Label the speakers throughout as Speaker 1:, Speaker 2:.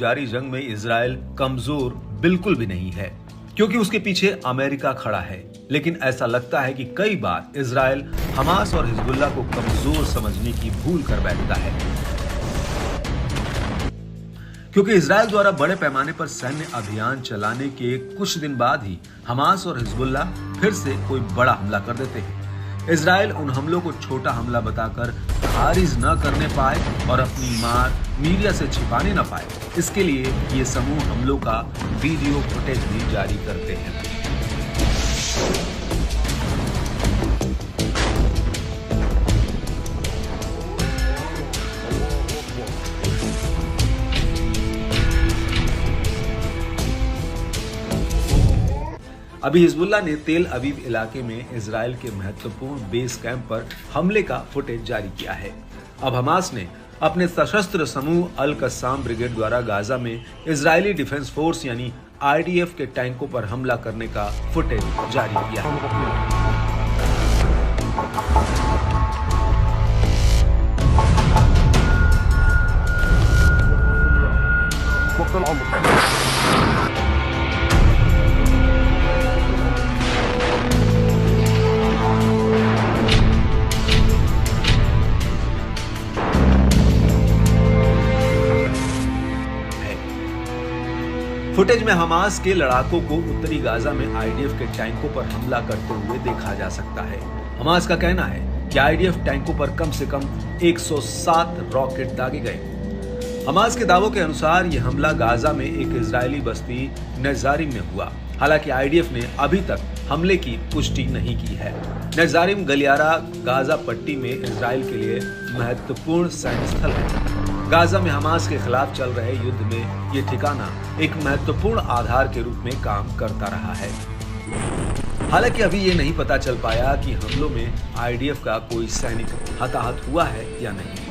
Speaker 1: जारी जंग में इजराइल कमजोर बिल्कुल भी नहीं है, क्योंकि उसके पीछे अमेरिका खड़ा है। लेकिन ऐसा लगता है कि कई बार इजराइल हमास और हिजबुल्लाह को कमजोर समझने की भूल कर बैठता है, क्योंकि इजराइल द्वारा बड़े पैमाने पर सैन्य अभियान चलाने के कुछ दिन बाद ही हमास और हिजबुल्लाह फिर से कोई बड़ा हमला कर देते हैं। इजराइल उन हमलों को छोटा हमला बताकर खारिज न करने पाए और अपनी मार मीडिया से छिपाने न पाए, इसके लिए ये समूह हमलों का वीडियो फुटेज भी जारी करते हैं। अभी हिजबुल्लाह ने तेल अवीव इलाके में इजराइल के महत्वपूर्ण बेस कैंप पर हमले का फुटेज जारी किया है। अब हमास ने अपने सशस्त्र समूह अल कस्साम ब्रिगेड द्वारा गाजा में इजरायली डिफेंस फोर्स यानी IDF के टैंकों पर हमला करने का फुटेज जारी किया है। फुटेज में हमास के लड़ाकों को उत्तरी गाजा में IDF के टैंकों पर हमला करते हुए देखा जा सकता है। हमास का कहना है कि IDF टैंकों पर कम से कम 107 रॉकेट दागे गए। हमास के दावों के अनुसार यह हमला गाजा में एक इजरायली बस्ती नेजारिम में हुआ। हालांकि IDF ने अभी तक हमले की पुष्टि नहीं की है। नेजारिम गलियारा गाजा पट्टी में इजराइल के लिए महत्वपूर्ण सैन्य स्थल है। गाजा में हमास के खिलाफ चल रहे युद्ध में ये ठिकाना एक महत्वपूर्ण आधार के रूप में काम करता रहा है। हालांकि अभी ये नहीं पता चल पाया कि हमलों में IDF का कोई सैनिक हताहत हुआ है या नहीं।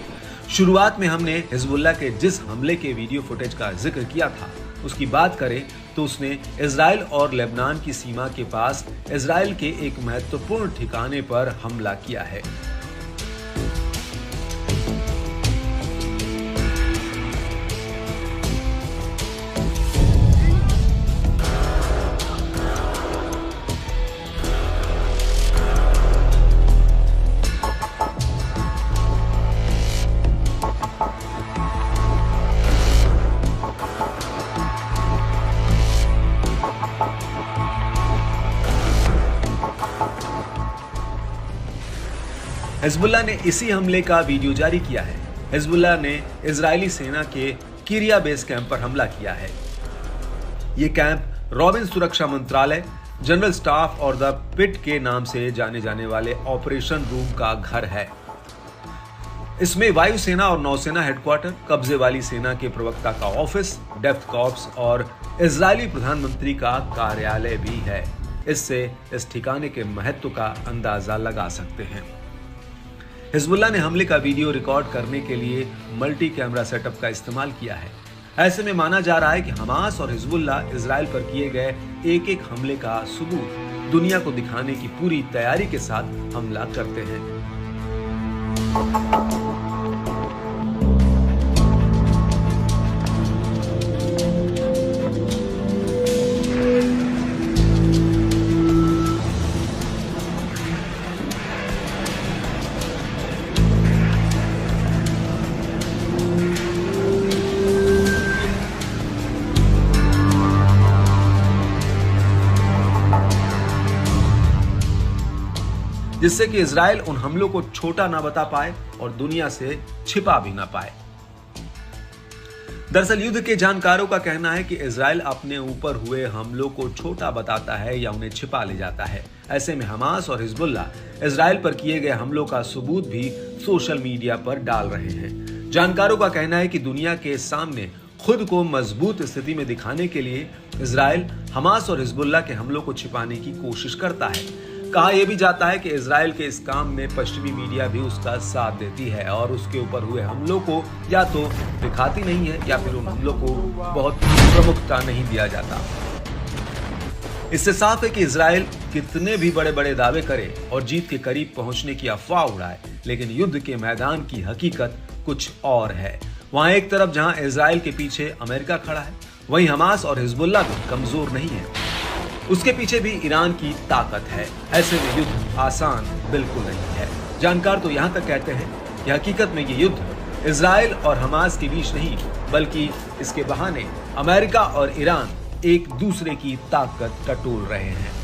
Speaker 1: शुरुआत में हमने हिजबुल्लाह के जिस हमले के वीडियो फुटेज का जिक्र किया था उसकी बात करें तो उसने इजराइल और लेबनान की सीमा के पास इजराइल के एक महत्वपूर्ण ठिकाने पर हमला किया है। हिजबुल्लाह ने इसी हमले का वीडियो जारी किया है। हिजबुल्लाह ने इजरायली सेना के किरिया बेस कैंप पर हमला किया है। ये कैंप रॉबिन सुरक्षा मंत्रालय, जनरल स्टाफ और द पिट के नाम से जाने जाने वाले ऑपरेशन रूम का घर है। इसमें वायुसेना और नौसेना हेडक्वार्टर, कब्जे वाली सेना के प्रवक्ता का ऑफिस, डेप्थ कॉर्प्स और इजरायली प्रधानमंत्री का कार्यालय भी है। इससे इस ठिकाने के महत्व का अंदाजा लगा सकते हैं। हिजबुल्लाह ने हमले का वीडियो रिकॉर्ड करने के लिए मल्टी कैमरा सेटअप का इस्तेमाल किया है। ऐसे में माना जा रहा है कि हमास और हिजबुल्लाह इजराइल पर किए गए एक एक हमले का सबूत दुनिया को दिखाने की पूरी तैयारी के साथ हमला करते हैं। जिससे कि इजराइल उन हमलों को छोटा ना बता पाए और दुनिया से छिपा भी ना पाए। दरअसल युद्ध के जानकारों का कहना है कि इजराइल अपने ऊपर हुए हमलों को छोटा बताता है या उन्हें छिपा ले जाता है। ऐसे में हमास और हिजबुल्लाह इजराइल पर किए गए हमलों का सबूत भी सोशल मीडिया पर डाल रहे हैं। जानकारों का कहना है कि दुनिया के सामने खुद को मजबूत स्थिति में दिखाने के लिए इजराइल हमास और हिजबुल्लाह के हमलों को छिपाने की कोशिश करता है। कहा यह भी जाता है कि इजराइल के इस काम में पश्चिमी मीडिया भी उसका साथ देती है और उसके ऊपर हुए हमलों को या तो दिखाती नहीं है या फिर उन हमलों को बहुत प्रमुखता नहीं दिया जाता। इससे साफ है कि इजराइल कितने भी बड़े बड़े दावे करे और जीत के करीब पहुंचने की अफवाह उड़ाए, लेकिन युद्ध के मैदान की हकीकत कुछ और है। वहां एक तरफ जहां इजराइल के पीछे अमेरिका खड़ा है, वहीं हमास और हिजबुल्लाह भी कमजोर नहीं है। उसके पीछे भी ईरान की ताकत है। ऐसे में युद्ध आसान बिल्कुल नहीं है। जानकार तो यहां तक कहते हैं कि हकीकत में ये युद्ध इजराइल और हमास के बीच नहीं, बल्कि इसके बहाने अमेरिका और ईरान एक दूसरे की ताकत टटोल रहे हैं।